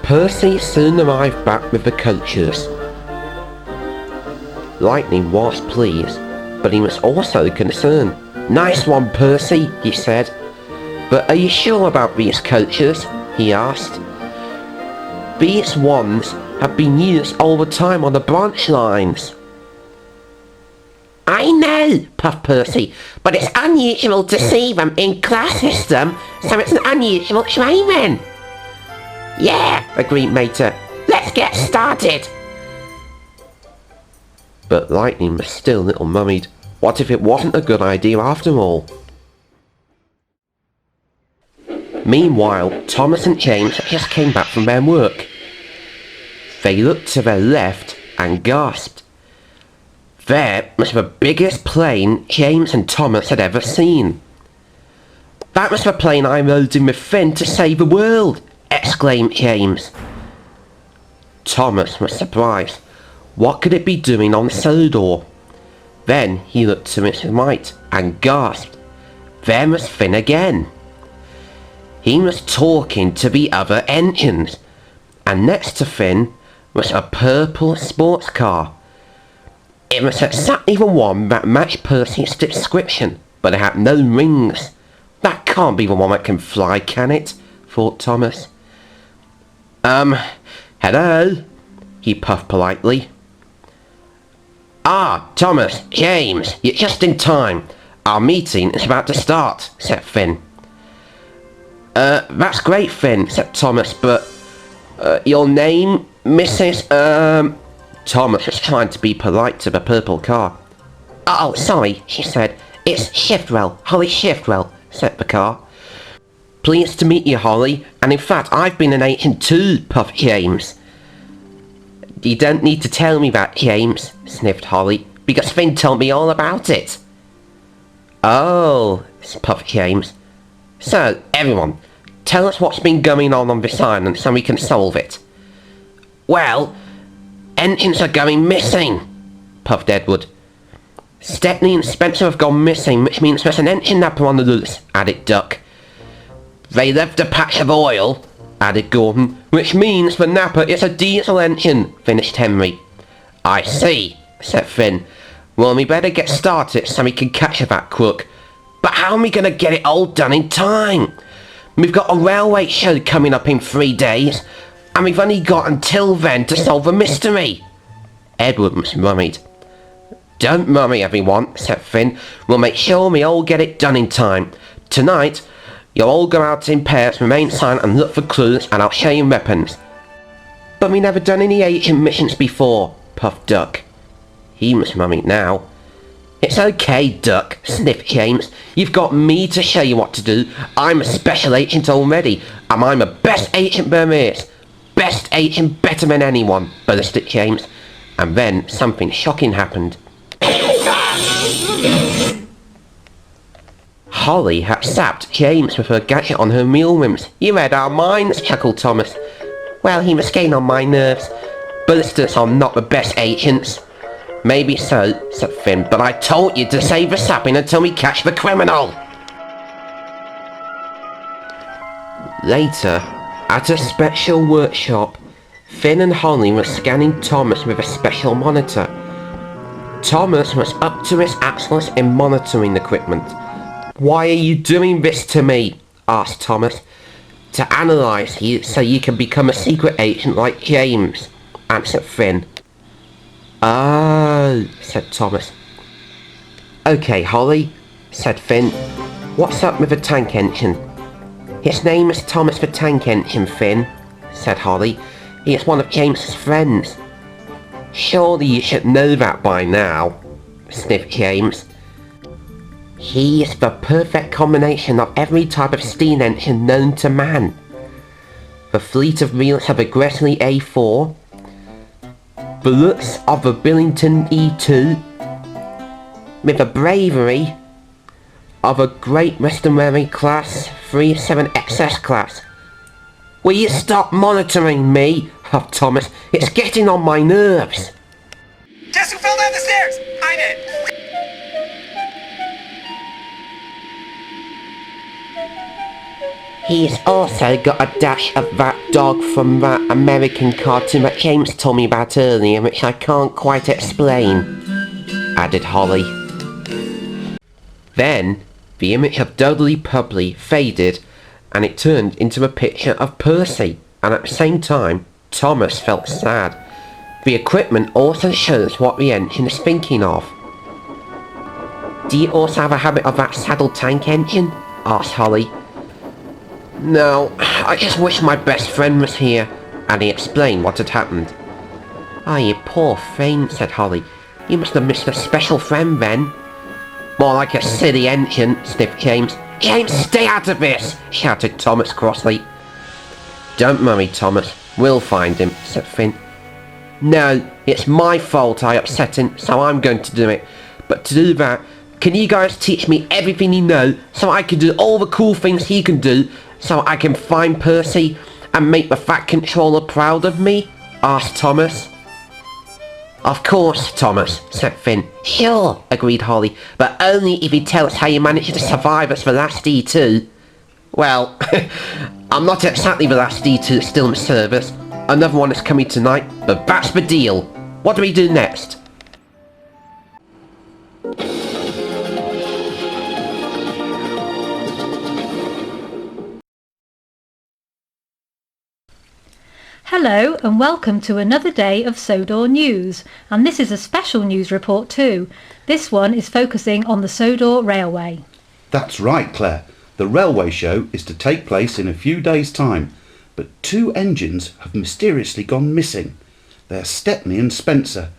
Percy soon arrived back with the coaches. Lightning was pleased, but he was also concerned. "Nice one, Percy," he said. "But are you sure about these coaches?" he asked. "These ones have been used all the time on the branch lines." "I know," puffed Percy, "but it's unusual to see them in class system, so it's an unusual training." "Yeah," agreed Mater. "Let's get started." But Lightning was still a little worried. What if it wasn't a good idea after all? Meanwhile, Thomas and James just came back from their work. They looked to their left and gasped. There was the biggest plane James and Thomas had ever seen. "That was the plane I rode in with Finn to save the world!" exclaimed James. Thomas was surprised. What could it be doing on Sodor? Then he looked to his right and gasped. There was Finn again. He was talking to the other engines, and next to Finn was a purple sports car. It was exactly the one that matched Percy's description, but it had no rings. "That can't be the one that can fly, can it?" thought Thomas. Hello?" he puffed politely. "Ah, Thomas, James, you're just in time. Our meeting is about to start," said Finn. That's great, Finn," said Thomas, "but, your name, Mrs. Thomas was trying to be polite to the purple car. "Oh, sorry," she said. "It's Shiftwell, Holly Shiftwell," said the car. "Pleased to meet you, Holly, and in fact I've been an agent too," puffed James. "You don't need to tell me that, James," sniffed Holly, "because Finn told me all about it." "Oh," puffed James. "So, everyone, tell us what's been going on this island so we can solve it." "Well, engines are going missing," puffed Edward. "Stepney and Spencer have gone missing, which means there's an engine napper on the loose," added Duck. "They left a patch of oil," added Gordon, "which means the napper is a diesel engine," finished Henry. "I see," said Finn. "Well, we better get started so we can catch that crook. But how are we going to get it all done in time? We've got a railway show coming up in 3 days, and we've only got until then to solve the mystery." Edward was worried. "Don't worry, everyone," said Finn. "We'll make sure we all get it done in time. Tonight, you'll all go out in pairs, remain silent and look for clues, and I'll show you weapons." "But we never done any agent missions before," puffed Duck. He was worried now. "It's okay, Duck," sniffed James. "You've got me to show you what to do. I'm a special agent already, and I'm the best agent there is. Best agent, better than anyone," ballistic James. And then something shocking happened. Holly had zapped James with her gadget on her wheel rims. "You read our minds," chuckled Thomas. "Well, he was getting on my nerves. Ballistics are not the best agents." "Maybe so," said Finn, "but I told you to save the zapping until we catch the criminal." Later, at a special workshop, Finn and Holly were scanning Thomas with a special monitor. Thomas was up to his axles in monitoring equipment. "Why are you doing this to me?" asked Thomas. "To analyse you so you can become a secret agent like James," answered Finn. "Oh," said Thomas. "Okay, Holly," said Finn. "What's up with the tank engine?" "His name is Thomas the Tank Engine, Finn," said Holly. "He is one of James's friends." "Surely you should know that by now," sniffed James. "He is the perfect combination of every type of steam engine known to man. The fleet of wheels of the Gresley A4, the looks of the Billington E2, with the bravery of a Great Western Railway Class 37XS class." "Will you stop monitoring me?" huffed Thomas. "It's getting on my nerves." Guess who fell down the stairs? I did. He's also got a dash of that dog from that American cartoon that James told me about earlier, which I can't quite explain, added Holly. Then, the image of Dudley Publey faded, and it turned into a picture of Percy, and at the same time, Thomas felt sad. The equipment also shows what the engine is thinking of. Do you also have a habit of that saddle tank engine? Asked Holly. No, I just wish my best friend was here, and he explained what had happened. Ah, you poor thing, said Holly. You must have missed a special friend then. More like a silly engine, sniffed James. James, stay out of this, shouted Thomas crossly. Don't worry, Thomas, we'll find him, said Finn. No, it's my fault I upset him, so I'm going to do it. But to do that, can you guys teach me everything you know, so I can do all the cool things he can do, so I can find Percy and make the Fat Controller proud of me? Asked Thomas. Of course, Thomas, said Finn. Sure, agreed Holly, but only if you tell us how you managed to survive as the last D2. Well, I'm not exactly the last D2 still in service. Another one is coming tonight, but that's the deal. What do we do next? Hello and welcome to another day of Sodor News, and this is a special news report too. This one is focusing on the Sodor Railway. That's right, Claire. The railway show is to take place in a few days' time, but 2 engines have mysteriously gone missing. They're Stepney and Spencer,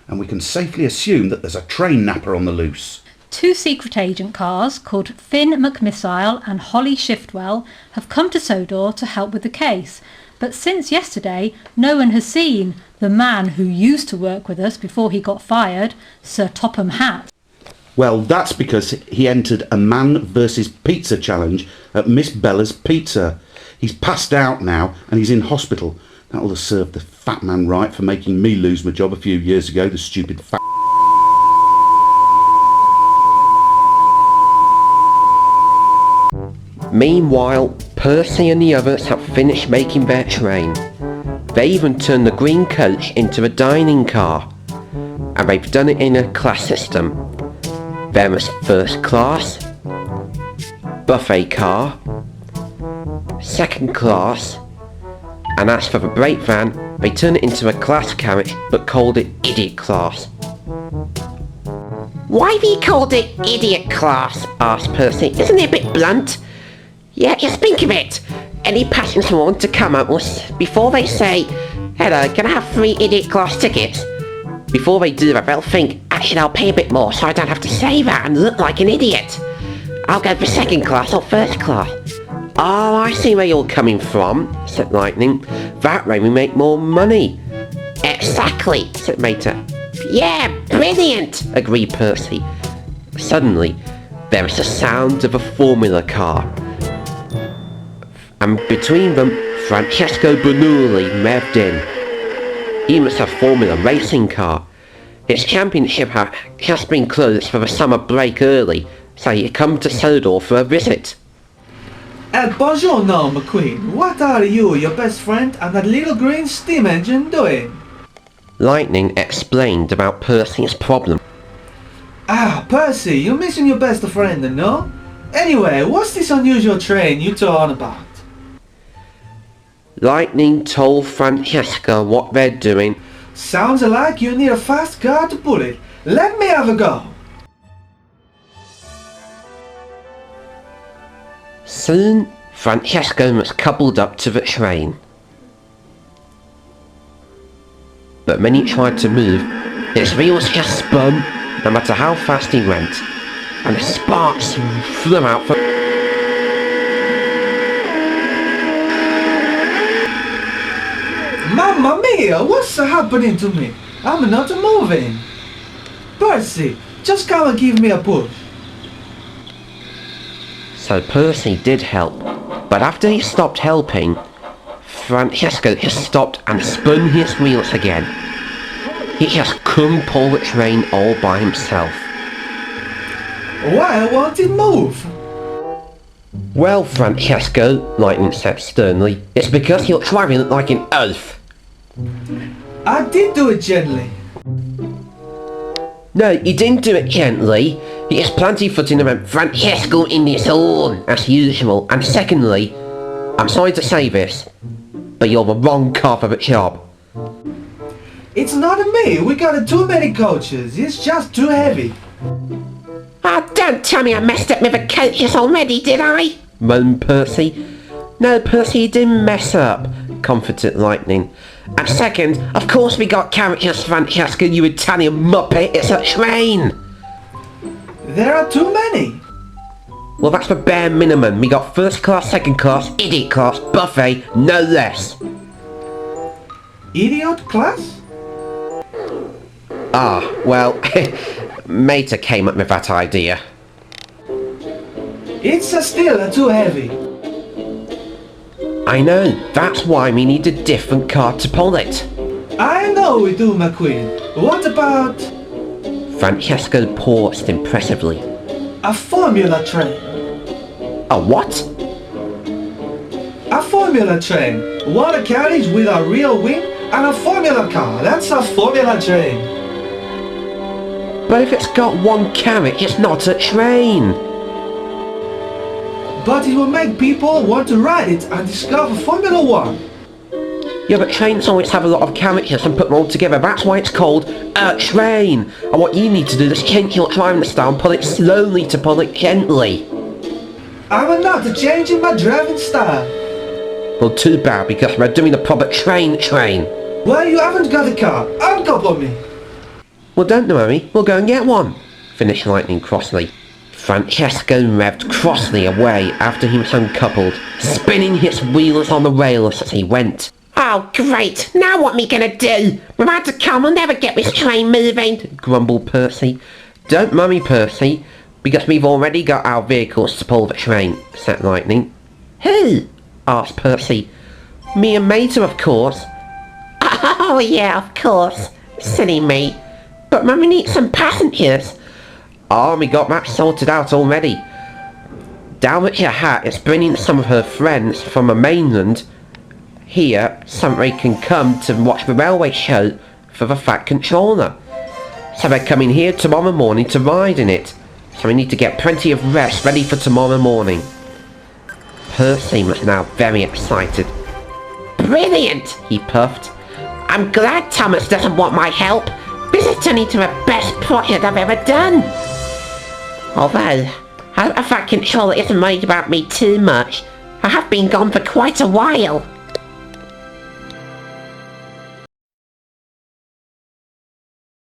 and we can safely assume that there's a train napper on the loose. 2 secret agent cars called Finn McMissile and Holly Shiftwell have come to Sodor to help with the case. But since yesterday, no one has seen the man who used to work with us before he got fired, Sir Topham Hatt. Well, that's because he entered a man versus pizza challenge at Miss Bella's Pizza. He's passed out now and he's in hospital. That'll have served the fat man right for making me lose my job a few years ago, the stupid fat... Meanwhile, Percy and the others have finished making their train. They even turned the green coach into a dining car. And they've done it in a class system. There is first class, buffet car, second class, and as for the break van, they turned it into a class carriage but called it idiot class. Why have you called it idiot class? Asked Percy. Isn't it a bit blunt? Yeah, just think of it. Any passengers who want to come up before they say, hello, can I have 3 idiot class tickets? Before they do that, they'll think, actually I'll pay a bit more so I don't have to say that and look like an idiot. I'll go for second class or first class. Oh, I see where you're coming from, said Lightning. That way we make more money. Exactly, said Mater. Yeah, brilliant, agreed Percy. Suddenly, there is the sound of a formula car. And between them, Francesco Bernoulli revved in. He must have Formula racing car. Its championship had just been closed for the summer break early, so he had come to Sodor for a visit. Buongiorno, McQueen. What are you, your best friend, and that little green steam engine doing? Lightning explained about Percy's problem. Ah, Percy, you're missing your best friend, no? Anyway, what's this unusual train you talking about? Lightning told Francesca what they're doing. Sounds like you need a fast car to pull it. Let me have a go. Soon, Francesco was coupled up to the train. But when he tried to move, its wheels just spun, no matter how fast he went, and the sparks flew out from... Mamma mia, what's happening to me? I'm not moving. Percy, just come and give me a push. So Percy did help, but after he stopped helping, Francesco just stopped and spun his wheels again. He just couldn't pull the train all by himself. Why won't it move? Well, Francesco, Lightning said sternly, it's because you're driving like an oaf. I did do it gently. No, you didn't do it gently. You just planted footing around Francesco in this horn, as usual. And secondly, I'm sorry to say this, but you're the wrong car for the job. It's not me. We got too many coaches. It's just too heavy. Oh, don't tell me I messed up with the coaches already, did I? Moaned Percy. No, Percy, you didn't mess up, comforted Lightning. And second, of course we got carriages, Francesco, you Italian muppet. It's a train. There are too many. Well, that's the bare minimum. We got first class, second class, idiot class, buffet, no less. Idiot class? Ah, well, Mater came up with that idea. It's still too heavy. I know, that's why we need a different car to pull it. I know we do, McQueen. What about Francesco paused impressively. a formula train? A what? A formula train. One carriage with a real wing and a formula car. That's a formula train. But if it's got one carriage, it's not a train. But it will make people want to ride it and discover Formula One. Yeah, but trains always have a lot of carriages and put them all together. That's why it's called a train. And what you need to do is change your driving style and pull it slowly to pull it gently. I'm not changing my driving style. Well, too bad, because we're doing a proper train. Well, you haven't got a car. Uncouple me. Well, don't worry, we'll go and get one, finished Lightning crossly. Francesco revved crossly away after he was uncoupled, spinning his wheels on the rails as he went. Oh, great! Now what me gonna do? Without a car, we'll never get this train moving, grumbled Percy. Don't worry, Percy, because we've already got our vehicles to pull the train, said Lightning. Who? Asked Percy. Me and Mater, of course. Oh, yeah, of course. Silly me. But Mummy needs some passengers. Oh, we got that sorted out already. Dalmatia Hat is bringing some of her friends from the mainland here so they can come to watch the railway show for the Fat Controller. So they're coming here tomorrow morning to ride in it. So we need to get plenty of rest ready for tomorrow morning. Percy was now very excited. Brilliant, he puffed. I'm glad Thomas doesn't want my help. This is turning into the best project I've ever done. Although, I hope the Fat Controller isn't worried about me too much. I have been gone for quite a while.